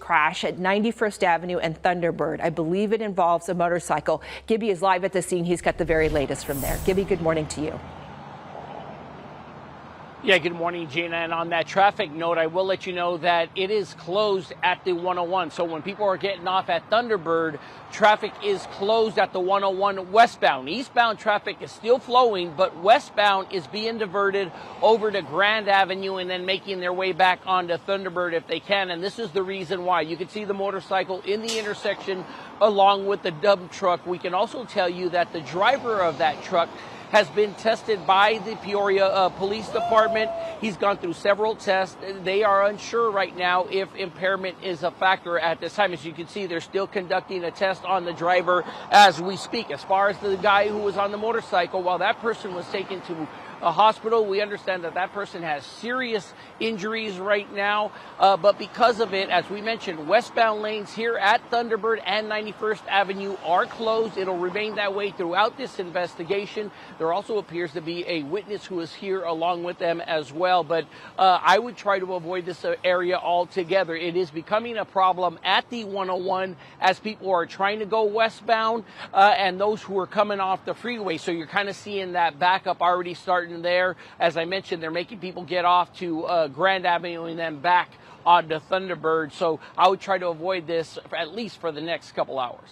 crash at 91st Avenue and Thunderbird. I believe it involves a motorcycle. Gibby is live at the scene. He's got the very latest from there. Gibby, good morning to you. Yeah, good morning, Gina. And on that traffic note, I will let you know that it is closed at the 101. So when people are getting off at Thunderbird, traffic is closed at the 101 westbound. Eastbound traffic is still flowing, but westbound is being diverted over to Grand Avenue and then making their way back onto Thunderbird if they can. And this is the reason why. You can see the motorcycle in the intersection along with the dump truck. We can also tell you that the driver of that truck has been tested by the Peoria Police Department. He's gone through several tests. They are unsure right now if impairment is a factor at this time. As you can see, they're still conducting a test on the driver as we speak. As far as the guy who was on the motorcycle, while that person was taken to a hospital, we understand that that person has serious injuries right now, but because of it, as we mentioned, westbound lanes here at Thunderbird and 91st Avenue are closed. It'll remain that way throughout this investigation. There also appears to be a witness who is here along with them as well, but I would try to avoid this area altogether. It is becoming a problem at the 101 as people are trying to go westbound and those who are coming off the freeway. So you're kind of seeing that backup already starting there. As I mentioned, they're making people get off to Grand Avenue and then back onto Thunderbird. So I would try to avoid this at least for the next couple hours.